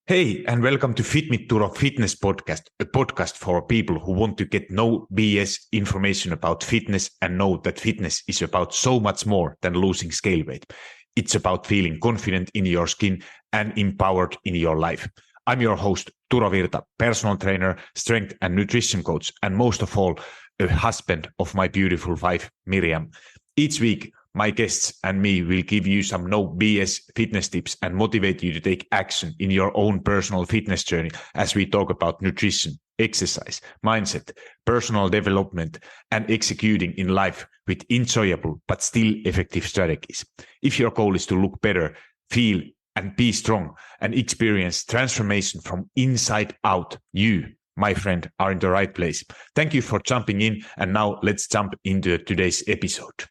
Hey, and welcome to Turo Fitness Podcast, a podcast for people who want to get no BS information about fitness and know that fitness is about so much more than losing scale weight. It's about feeling confident in your skin and empowered in your life. I'm your host, Turo Virta, personal trainer, strength and nutrition coach, and most of all, a husband of my beautiful wife, Miriam. Each week, my guests and me will give you some no BS fitness tips and motivate you to take action in your own personal fitness journey as we talk about nutrition, exercise, mindset, personal development, and executing in life with enjoyable but still effective strategies. If your goal is to look better, feel and be strong and experience transformation from inside out, you, my friend, are in the right place. Thank you for jumping in, and now let's jump into today's episode.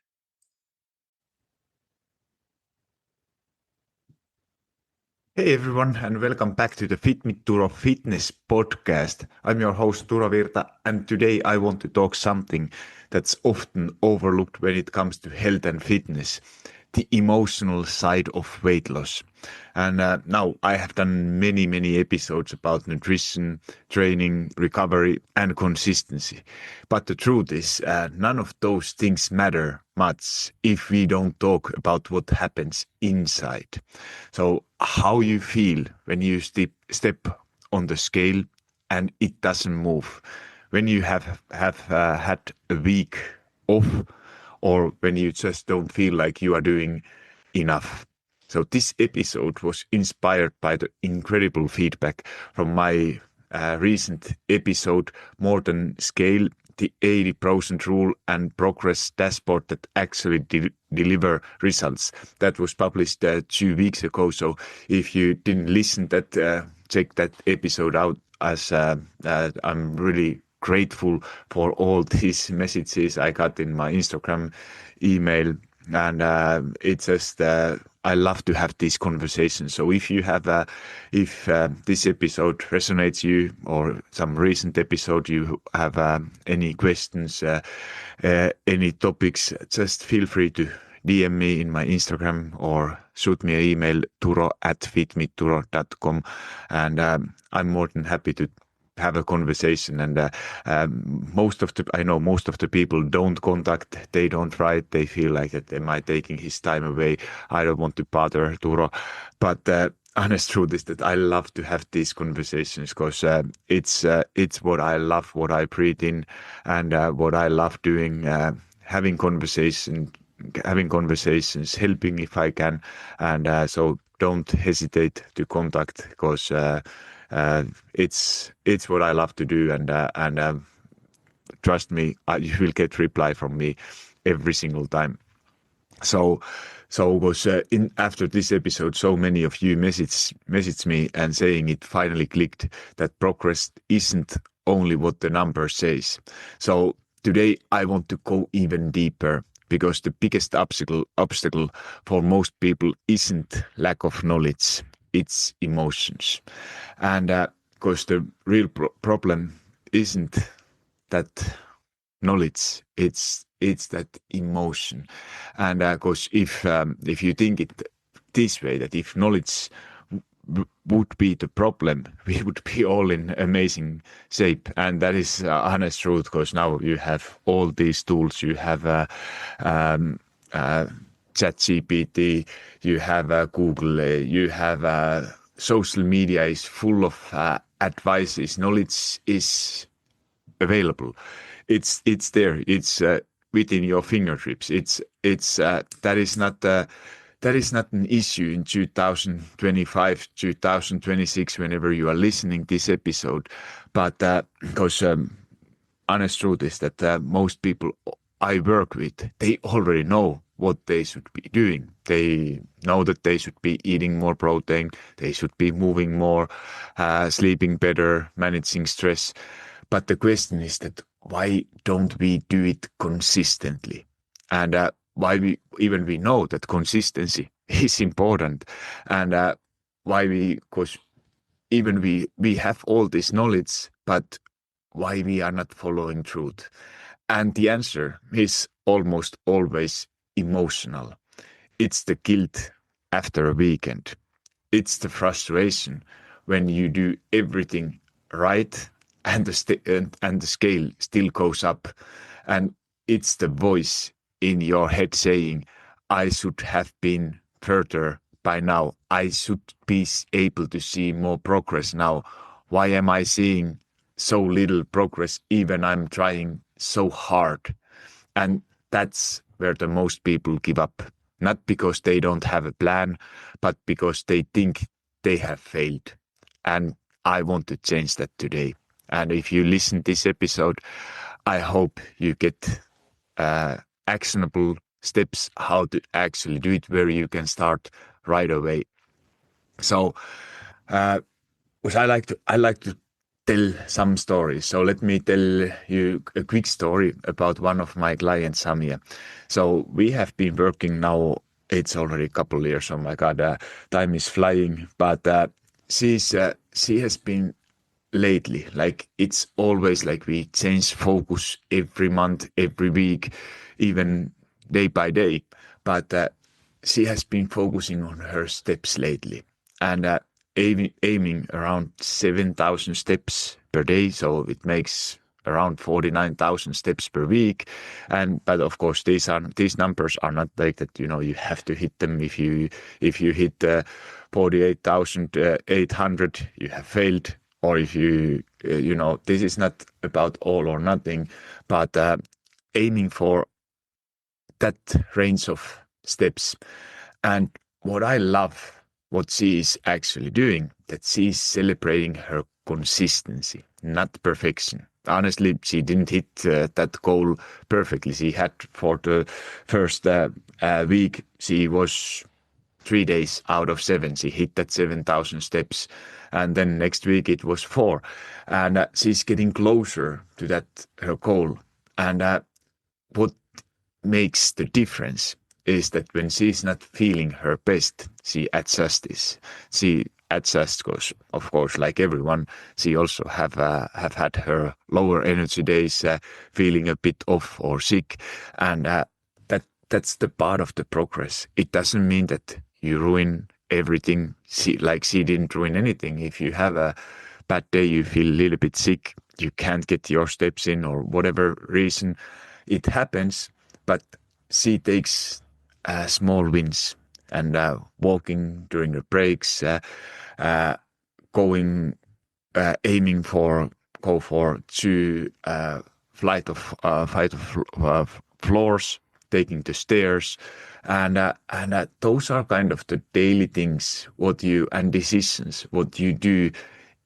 Hey everyone, and welcome back to the Turo Fitness Podcast. I'm your host Turo Virta, and today I want to talk something that's often overlooked when it comes to health and fitness, the emotional side of weight loss. And now I have done many episodes about nutrition, training, recovery, and consistency. But the truth is, none of those things matter much if we don't talk about what happens inside. So how you feel when you step on the scale and it doesn't move, when you have had a week off, or when you just don't feel like you are doing enough. So this episode was inspired by the incredible feedback from my recent episode, More Than Scale, the 80% rule and progress dashboard that actually deliver results. That was published 2 weeks ago. So if you didn't listen that, check that episode out, as I'm really grateful for all these messages I got in my Instagram email, and it's just I love to have these conversations. So if you have if this episode resonates you, or some recent episode you have any questions, any topics, just feel free to DM me in my Instagram or shoot me an email, turo@fitmeturo.com, and I'm more than happy to have a conversation. And I know most of the people don't contact, they don't write, they feel like that am I taking his time away, I don't want to bother Turo. But honest truth is that I love to have these conversations, because it's what I love, what I breathe in, and what I love doing, having conversations, helping if I can. And so don't hesitate to contact, because it's what I love to do, and trust me, you will get reply from me every single time. So was after this episode, so many of you messaged me and saying it finally clicked, that progress isn't only what the number says. So today I want to go even deeper, because the biggest obstacle for most people isn't lack of knowledge, it's emotions. And because the real problem isn't that knowledge, it's that emotion. And because if you think it this way, that if knowledge would be the problem, we would be all in amazing shape. And that is honest truth, because now you have all these tools. You have ChatGPT, you have Google, you have social media is full of advices. Knowledge is available. It's there. It's within your fingertips. That is not an issue in 2025, 2026, whenever you are listening this episode. But because honest truth is that most people I work with, they already know what they should be doing. They know that they should be eating more protein, they should be moving more, sleeping better, managing stress. But the question is that why don't we do it consistently? And why we know that consistency is important, and because even we have all this knowledge, but why we are not following truth? And the answer is almost always emotional. It's the guilt after a weekend. It's the frustration when you do everything right and the scale still goes up, and it's the voice in your head saying, I should have been further by now. I should be able to see more progress now. Why am I seeing so little progress even I'm trying so hard? And that's where the most people give up. Not because they don't have a plan, but because they think they have failed. And I want to change that today. And if you listen this episode, I hope you get actionable steps how to actually do it, where you can start right away. So, which I like to tell some stories. So let me tell you a quick story about one of my clients, Samia. So we have been working now. It's already a couple of years. Oh my God, time is flying. But she has been lately. Like it's always like we change focus every month, every week, even day by day. But she has been focusing on her steps lately and aiming around 7,000 steps per day. So it makes around 49,000 steps per week. And but of course these numbers are not like that, you have to hit them. If you hit 48,800, you have failed. Or if this is not about all or nothing, but aiming for that range of steps. And what I love, what she is actually doing, that she's celebrating her consistency, not perfection. Honestly, she didn't hit that goal perfectly. She had for the first week, she was 3 days out of 7. She hit that 7,000 steps. And then next week it was 4. And she's getting closer to that, her goal. And what makes the difference is that when she's not feeling her best, she adjusts this. She adjusts because, of course, like everyone, she also have had her lower energy days, feeling a bit off or sick, and that's the part of the progress. It doesn't mean that you ruin everything. She didn't ruin anything. If you have a bad day, you feel a little bit sick, you can't get your steps in, or whatever reason, it happens. But she takes small wins and walking during the breaks, going, aiming for go for 2 flight of floors, taking the stairs, and those are kind of the daily things and decisions what you do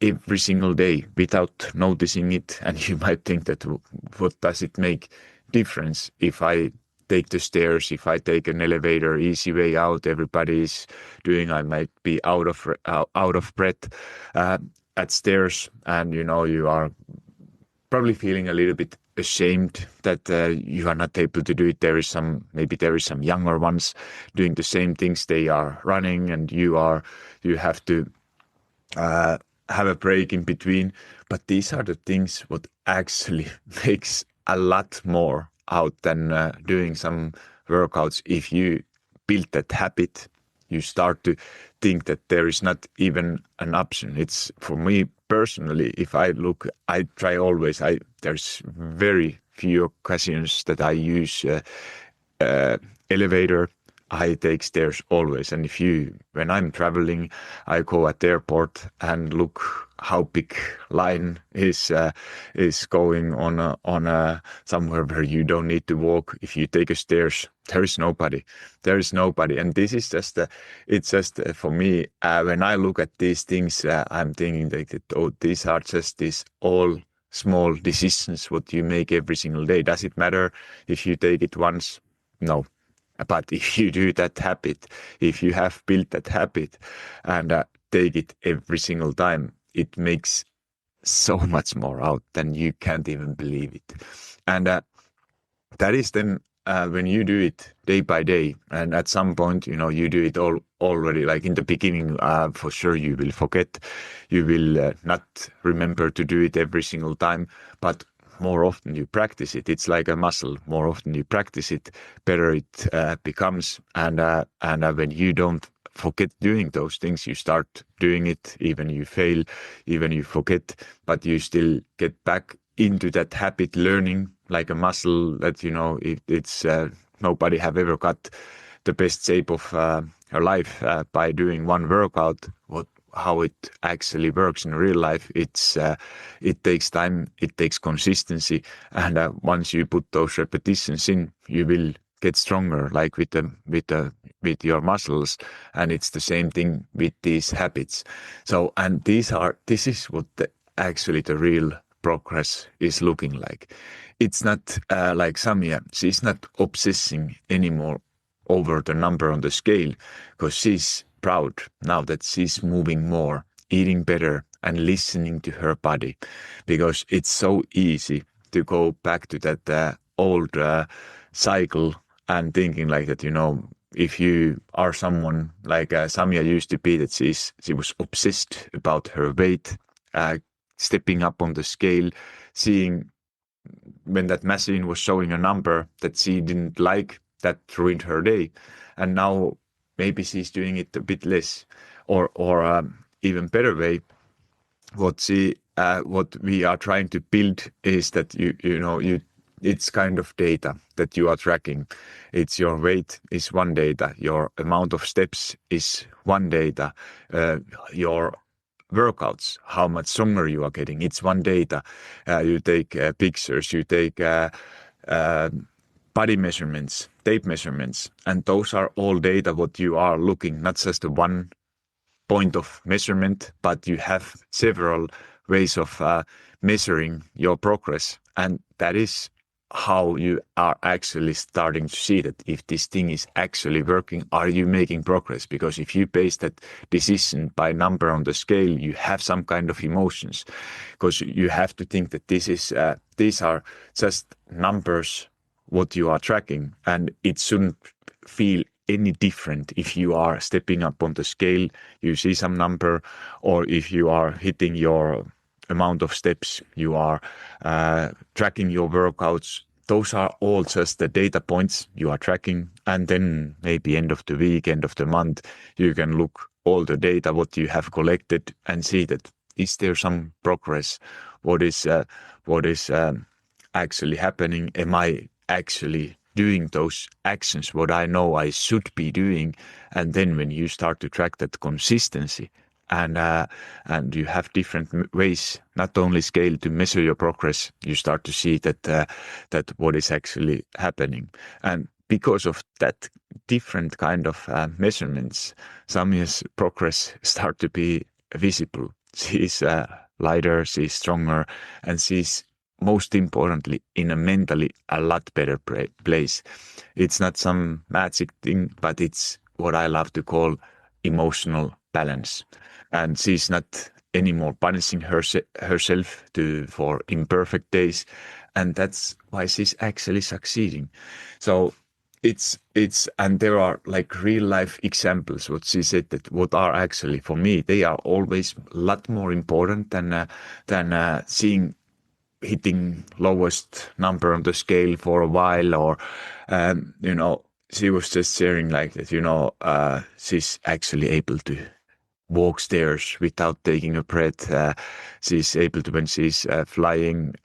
every single day without noticing it. And you might think that what does it make difference if I take the stairs, if I take an elevator, easy way out, everybody's doing, I might be out of breath at stairs, and you are probably feeling a little bit ashamed that you are not able to do it. Maybe there is some younger ones doing the same things. They are running, and you have to have a break in between. But these are the things what actually makes a lot more out than doing some workouts. If you build that habit, you start to think that there is not even an option. It's, for me personally, if I try always, there's very few occasions that I use elevator. I take stairs always. And when I'm traveling, I go at the airport and look how big line is going on somewhere where you don't need to walk. If you take a stairs, there is nobody. And this is just for me, when I look at these things, I'm thinking that, these are just these all small decisions what you make every single day. Does it matter if you take it once? No. But if you do that habit, if you have built that habit and take it every single time, it makes so much more out than you can't even believe it. And that is then when you do it day by day, and at some point, you do it all already. Like in the beginning, for sure you will forget, you will not remember to do it every single time, but more often you practice it. It's like a muscle. More often you practice it, better it becomes. And when you don't forget doing those things. You start doing it, even you fail, even you forget, but you still get back into that habit, learning like a muscle that, it's nobody have ever got the best shape of her life by doing one workout. How it actually works in real life, it takes time, it takes consistency, and once you put those repetitions in, you will get stronger, like with your muscles. And it's the same thing with these habits. So, and this is what actually the real progress is looking like. It's not like Samia. She's not obsessing anymore over the number on the scale, because she's proud now that she's moving more, eating better, and listening to her body, because it's so easy to go back to that old cycle and thinking like that, if you are someone like Samia used to be, that she was obsessed about her weight, uh, stepping up on the scale, seeing when that machine was showing a number that she didn't like, that ruined her day. And now maybe she's doing it a bit less, or even better way. What we are trying to build is that it's kind of data that you are tracking. It's your weight is one data, your amount of steps is one data, your workouts, how much stronger you are getting, it's one data. You take pictures, you take uh, body measurements, tape measurements, and those are all data what you are looking, not just the one point of measurement, but you have several ways of measuring your progress. And that is how you are actually starting to see that if this thing is actually working, are you making progress? Because if you base that decision by number on the scale, you have some kind of emotions, because you have to think that these are just numbers what you are tracking, and it shouldn't feel any different if you are stepping up on the scale, you see some number, or if you are hitting your amount of steps, you are tracking your workouts. Those are all just the data points you are tracking. And then maybe end of the week, end of the month, you can look all the data, what you have collected, and see that is there some progress? What is actually happening? Am I actually doing those actions what I know I should be doing? And then when you start to track that consistency, and you have different ways, not only scale, to measure your progress, you start to see that what is actually happening. And because of that different kind of measurements, Samia's progress start to be visible. She's lighter, she's stronger, and she's most importantly in a mentally a lot better place. It's not some magic thing, but it's what I love to call emotional balance. And she's not anymore punishing herself for imperfect days, and that's why she's actually succeeding. So and there are like real life examples what she said, that what are actually for me, they are always a lot more important than seeing hitting lowest number on the scale for a while, or she was just sharing like that, she's actually able to walk stairs without taking a breath. She's able to, when she's flying,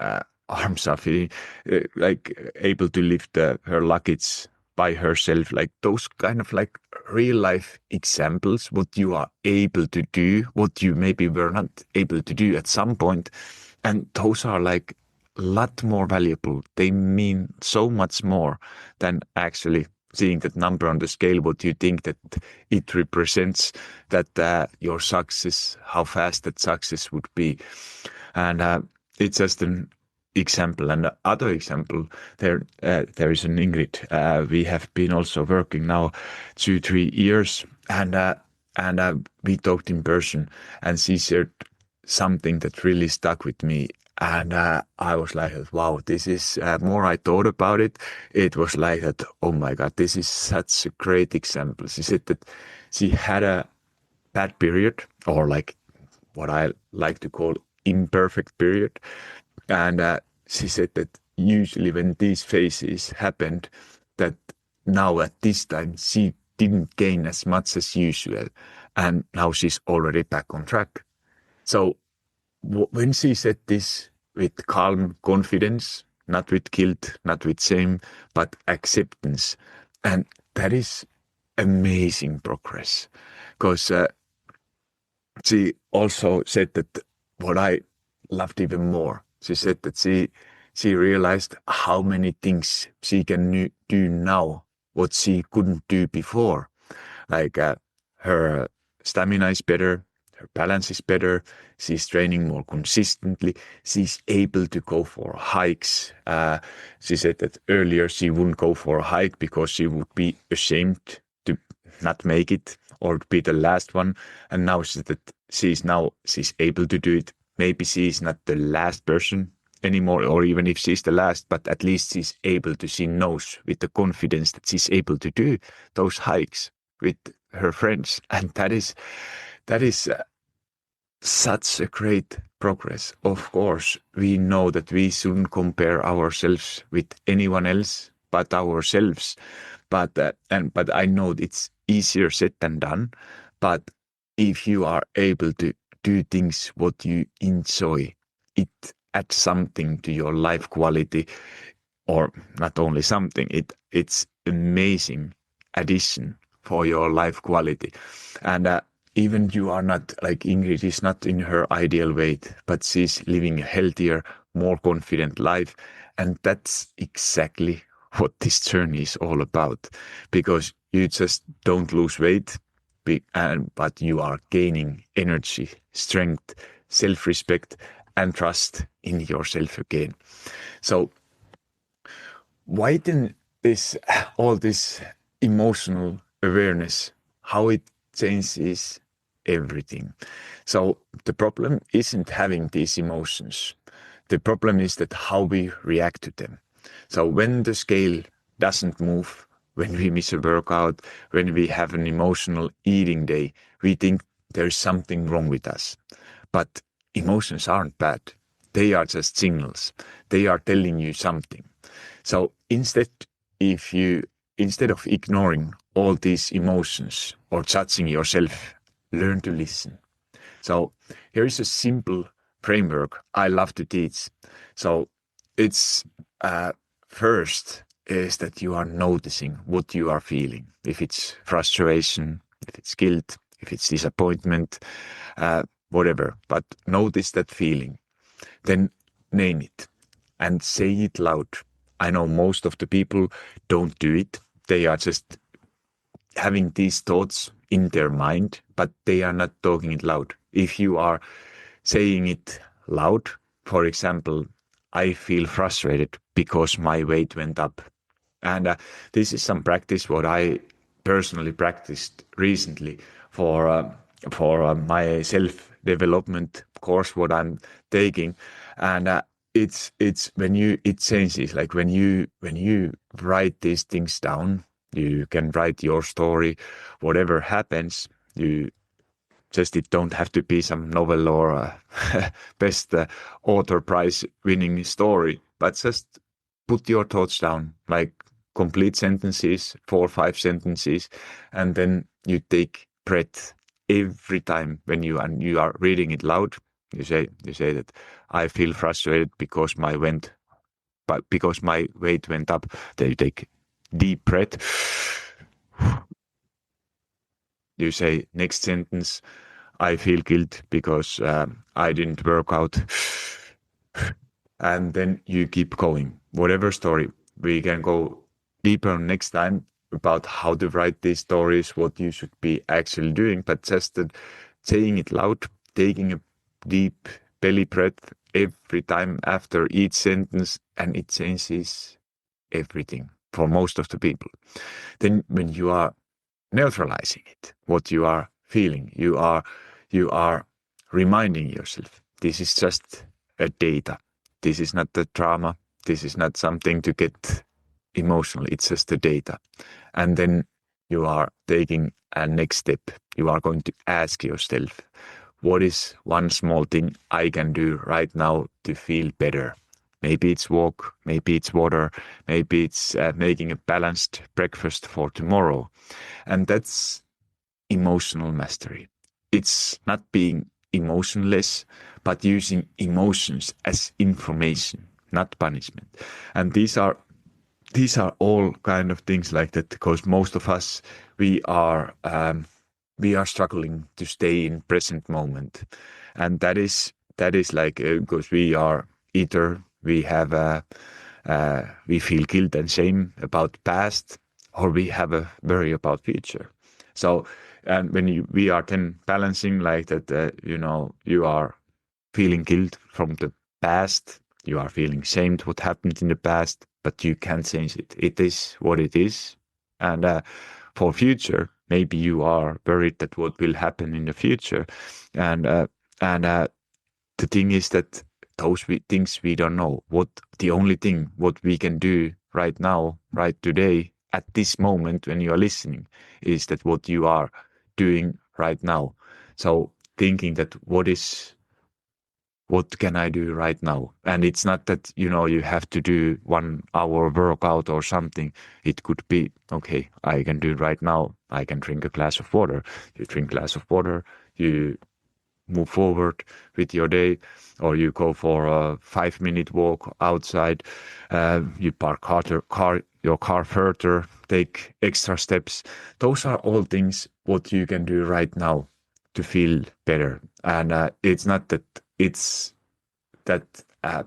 arms are feeling like able to lift her luggage by herself. Like those kind of like real life examples, what you are able to do, what you maybe were not able to do at some point. And those are like a lot more valuable. They mean so much more than actually seeing that number on the scale, what you think that it represents, that your success, how fast that success would be. And it's just an example. And the other example, there is an Ingrid. We have been also working now 2-3 years, and we talked in person, and she shared something that really stuck with me. And I was like, wow, this is more I thought about it. It was like that, oh my God, this is such a great example. She said that she had a bad period, or like what I like to call imperfect period. And she said that usually when these phases happened, that now at this time she didn't gain as much as usual. And now she's already back on track. So when she said this with calm confidence, not with guilt, not with shame, but acceptance. And that is amazing progress. Because she also said that what I loved even more, she said that she realized how many things she can do now, what she couldn't do before. Like her stamina is better, her balance is better, she's training more consistently, she's able to go for hikes. She said that earlier she wouldn't go for a hike because she would be ashamed to not make it or be the last one. And now she said that she's able to do it. Maybe she's not the last person anymore, or even if she's the last, but at least she knows with the confidence that she's able to do those hikes with her friends. And that is such a great progress. Of course, we know that we shouldn't compare ourselves with anyone else but ourselves. But I know it's easier said than done. But if you are able to do things what you enjoy, it adds something to your life quality, or not only something, it's amazing addition for your life quality. And even you are not like Ingrid is not in her ideal weight, but she's living a healthier, more confident life. And that's exactly what this journey is all about, because you just don't lose weight, but you are gaining energy, strength, self-respect, and trust in yourself again. So widen all this emotional awareness, how it changes everything. So the problem isn't having these emotions. The problem is that how we react to them. So when the scale doesn't move, when we miss a workout, when we have an emotional eating day, we think there's something wrong with us. But emotions aren't bad. They are just signals. They are telling you something. So instead of ignoring all these emotions or judging yourself, learn to listen. So here is a simple framework I love to teach. So it's first is that you are noticing what you are feeling. If it's frustration, if it's guilt, if it's disappointment, whatever. But notice that feeling. Then name it and say it loud. I know most of the people don't do it. They are just having these thoughts in their mind, but they are not talking it loud. If you are saying it loud, for example, I feel frustrated because my weight went up. And this is some practice what I personally practiced recently for my self development course what I'm taking. And it's when it changes, like when you write these things down, you can write your story, whatever happens. It don't have to be some novel or best author prize winning story, but just put your thoughts down, like complete sentences, 4 or 5 sentences, and then you take breath every time when you are reading it loud. You say that I feel frustrated because because my weight went up. Then you take deep breath. You say next sentence, I feel guilt because I didn't work out. And then you keep going. Whatever story, we can go deeper next time about how to write these stories, what you should be actually doing, but just saying it loud, taking a deep belly breath every time after each sentence, and it changes everything for most of the people. Then when you are neutralizing it, what you are feeling, you are reminding yourself, this is just a data. This is not the drama. This is not something to get emotional. It's just the data. And then you are taking a next step. You are going to ask yourself, what is one small thing I can do right now to feel better? Maybe it's walk, maybe it's water, maybe it's making a balanced breakfast for tomorrow. And that's emotional mastery. It's not being emotionless, but using emotions as information, not punishment. And these are all kind of things like that because most of us we are we are struggling to stay in present moment, and that is like because we are either we have a we feel guilt and shame about past, or we have a worry about future. So, and when we are then balancing like that, you are feeling guilt from the past, you are feeling shamed what happened in the past, but you can't change it. It is what it is. And for future, maybe you are worried that what will happen in the future. And the thing is that those things we don't know. What the only thing what we can do right now, right today, at this moment when you are listening, is that what you are doing right now. So thinking that what can I do right now? And it's not that, you have to do 1 hour workout or something. It could be, okay, I can do right now. I can drink a glass of water. You drink a glass of water, you move forward with your day, or you go for a 5 minute walk outside, you park your car further, take extra steps. Those are all things what you can do right now to feel better. And it's not that it's that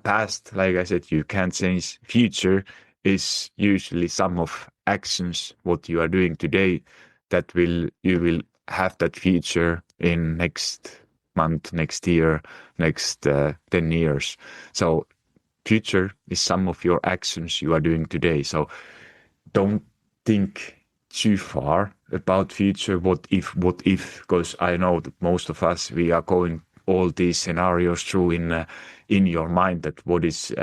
past, like I said, you can't change. Future is usually some of actions what you are doing today that you will have that future in next month, next year, next 10 years. So future is some of your actions you are doing today. So don't think too far about future. What if, because I know that most of us, we are going all these scenarios through in your mind, that what is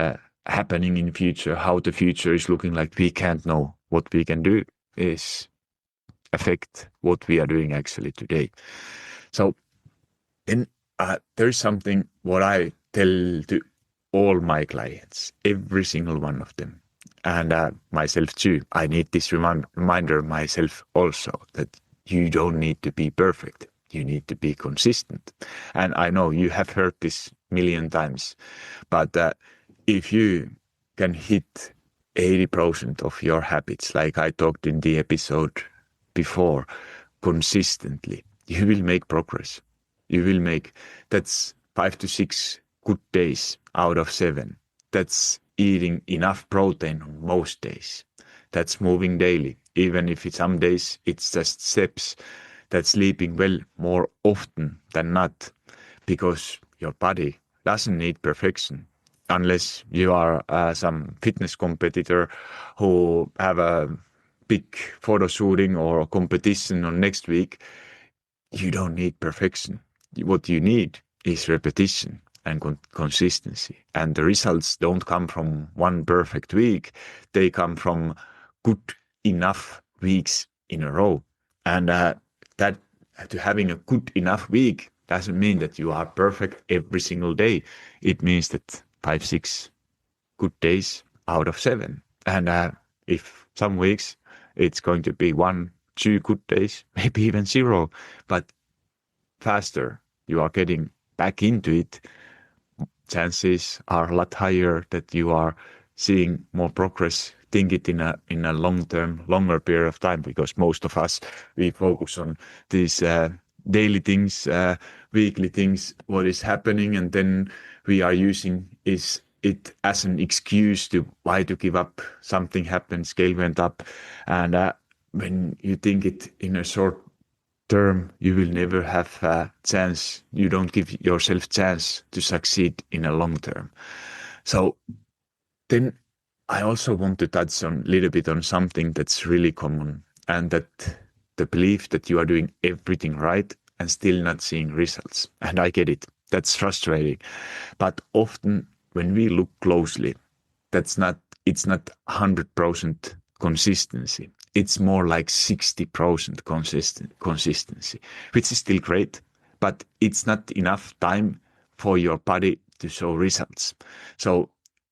happening in future, how the future is looking like. We can't know. What we can do is affect what we are doing actually today. So then there is something what I tell to all my clients, every single one of them, and myself too. I need this reminder myself also, that you don't need to be perfect. You need to be consistent. And I know you have heard this million times, but if you can hit 80% of your habits, like I talked in the episode before, consistently, you will make progress. You will make, that's 5 to 6 good days out of 7. That's eating enough protein on most days. That's moving daily, even if some days it's just steps. That's sleeping well more often than not, because your body doesn't need perfection, unless you are some fitness competitor who have a big photo shooting or a competition on next week. You don't need perfection. What you need is repetition and consistency. And the results don't come from one perfect week. They come from good enough weeks in a row. And that to having a good enough week doesn't mean that you are perfect every single day. It means that 5, 6 good days out of 7. And if some weeks it's going to be 1, 2 good days, maybe even 0, but faster you are getting back into it, chances are a lot higher that you are seeing more progress. Think it in a long term, longer period of time, because most of us, we focus on these daily things, weekly things, what is happening, and then we are using is it as an excuse to why to give up. Something happened, scale went up, and when you think it in a short term, you will never have a chance. You don't give yourself chance to succeed in a long term. So then I also want to touch on a little bit on something that's really common, and that the belief that you are doing everything right and still not seeing results. And I get it. That's frustrating. But often when we look closely, it's not 100% consistency. It's more like 60% consistency, which is still great, but it's not enough time for your body to show results. So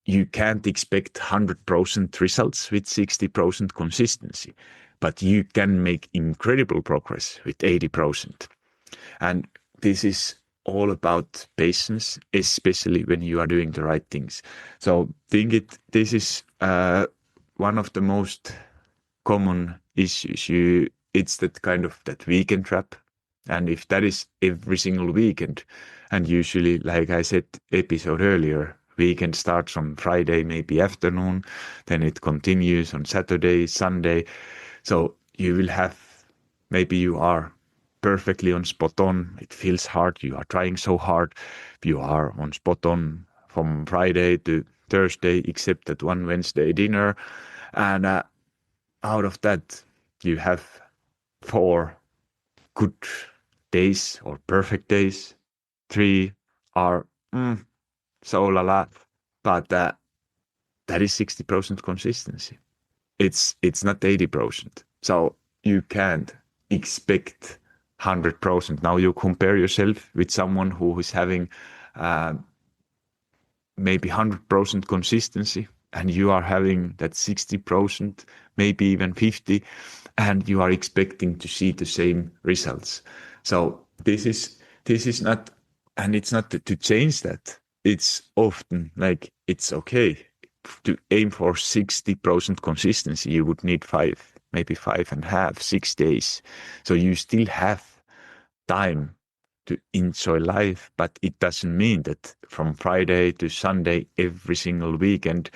you can't expect 100% results with 60% consistency, but you can make incredible progress with 80%. And this is all about patience, especially when you are doing the right things. So this is one of the most common issues. It's that kind of that weekend trap. And if that is every single weekend, and usually, like I said episode earlier, weekend starts on Friday, maybe afternoon, then it continues on Saturday, Sunday. So you will have, maybe you are perfectly on spot on. It feels hard. You are trying so hard. You are on spot on from Friday to Thursday, except that one Wednesday dinner. And out of that, you have 4 good days or perfect days. 3 are so la la. But that is 60% consistency. It's not 80%. So you can't expect 100%. Now you compare yourself with someone who is having maybe 100% consistency, and you are having that 60%, maybe even 50, and you are expecting to see the same results. So this is not, and it's not to change that. It's often like, it's okay to aim for 60% consistency. You would need 5, maybe 5.5, 6 days. So you still have time to enjoy life, but it doesn't mean that from Friday to Sunday every single weekend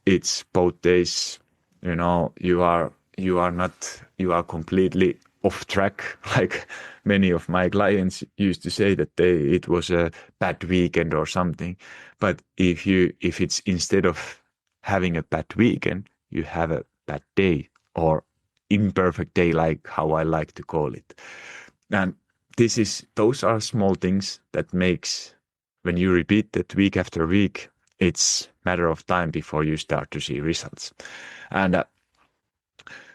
it's both days, you are completely off track. Like many of my clients used to say that it was a bad weekend or something. But if it's, instead of having a bad weekend, you have a bad day or imperfect day, like how I like to call it. And those are small things that makes, when you repeat that week after week, it's matter of time before you start to see results. And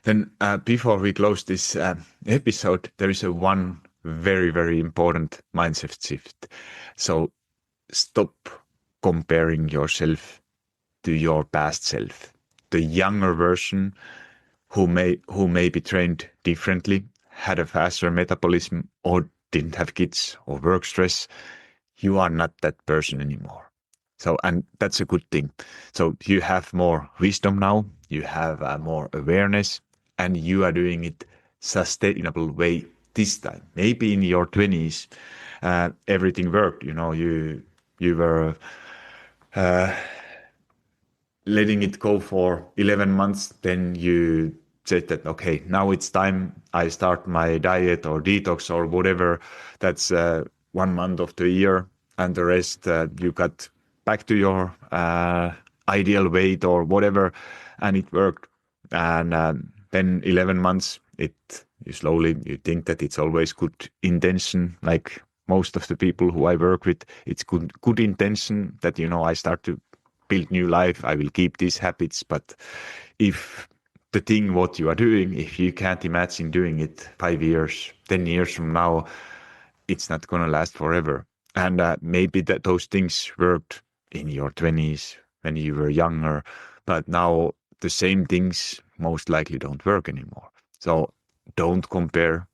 then before we close this episode, there is one very, very important mindset shift. So stop comparing yourself to your past self. The younger version who may be trained differently, had a faster metabolism, or didn't have kids or work stress, you are not that person anymore. So, and that's a good thing. So you have more wisdom now, you have more awareness, and you are doing it sustainable way this time. Maybe in your 20s, everything worked. You were letting it go for 11 months, then you said that, okay, now it's time I start my diet or detox or whatever. That's 1 month of the year, and the rest you got back to your ideal weight or whatever, and it worked. And then 11 months, you think that it's always good intention, like most of the people who I work with, it's good intention that, I start to build new life, I will keep these habits. But if the thing what you are doing, if you can't imagine doing it 5 years, 10 years from now, it's not going to last forever. And maybe that those things worked in your 20s when you were younger, but now the same things most likely don't work anymore. So don't compare.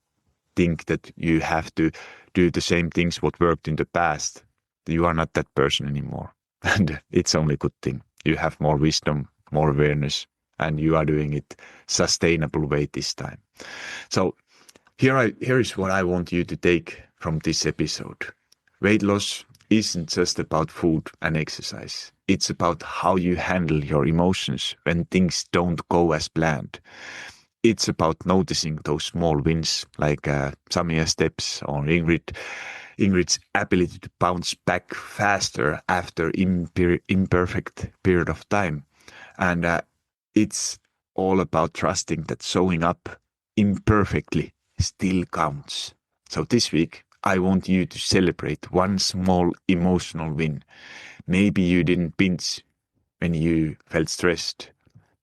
Think that you have to do the same things what worked in the past. You are not that person anymore. And it's only a good thing. You have more wisdom, more awareness, and you are doing it sustainable way this time. So here is what I want you to take from this episode. Weight loss isn't just about food and exercise. It's about how you handle your emotions when things don't go as planned. It's about noticing those small wins, like Samia steps or Ingrid's ability to bounce back faster after imperfect period of time. And it's all about trusting that showing up imperfectly still counts. So this week, I want you to celebrate one small emotional win. Maybe you didn't binge when you felt stressed.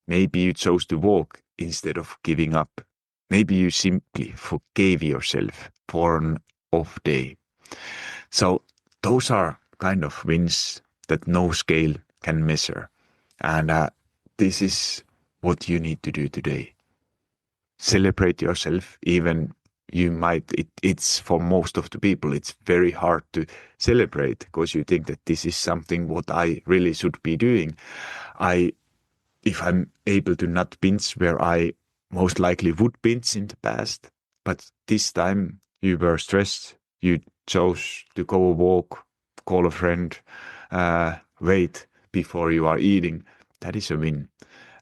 Maybe you chose to walk instead of giving up. Maybe you simply forgave yourself for an off day. So those are kind of wins that no scale can measure. And this is what you need to do today. Celebrate yourself, even it's for most of the people, it's very hard to celebrate because you think that this is something what I really should be doing. If I'm able to not binge where I most likely would binge in the past, but this time you were stressed, you chose to go a walk, call a friend, wait before you are eating, that is a win.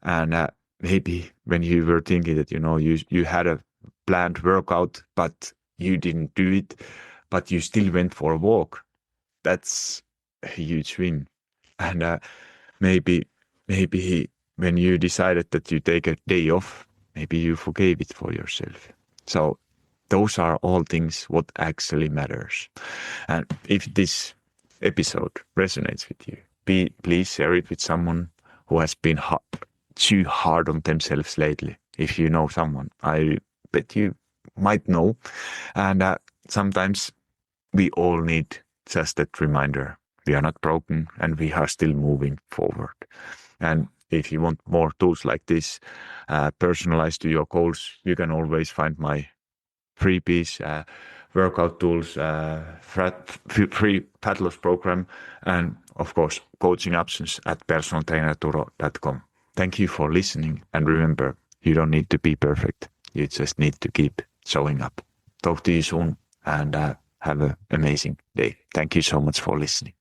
And maybe when you were thinking that, you had a planned workout, but you didn't do it, but you still went for a walk, that's a huge win. And maybe, maybe when you decided that you take a day off, maybe you forgave it for yourself. So those are all things what actually matters. And if this episode resonates with you, please share it with someone who has been too hard on themselves lately. If you know someone, I bet you might know. And sometimes we all need just that reminder. We are not broken and we are still moving forward. And if you want more tools like this, personalized to your goals, you can always find my freebies, workout tools, free fat loss program, and of course, coaching options at personaltrainerturo.com. Thank you for listening. And remember, you don't need to be perfect. You just need to keep showing up. Talk to you soon and have an amazing day. Thank you so much for listening.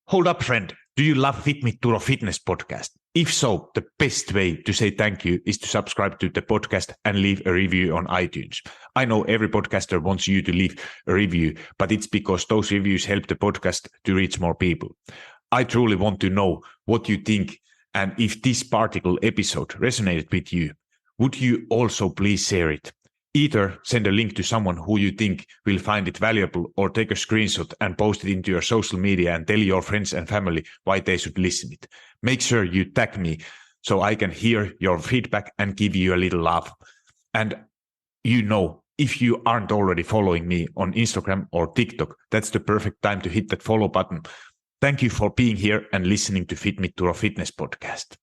Hold up, friend. Do you love Fit Me Turo Fitness podcast? If so, the best way to say thank you is to subscribe to the podcast and leave a review on iTunes. I know every podcaster wants you to leave a review, but it's because those reviews help the podcast to reach more people. I truly want to know what you think, and if this particular episode resonated with you, would you also please share it? Either send a link to someone who you think will find it valuable, or take a screenshot and post it into your social media and tell your friends and family why they should listen it. Make sure you tag me so I can hear your feedback and give you a little love. And if you aren't already following me on Instagram or TikTok, that's the perfect time to hit that follow button. Thank you for being here and listening to Fit Me Turo Fitness podcast.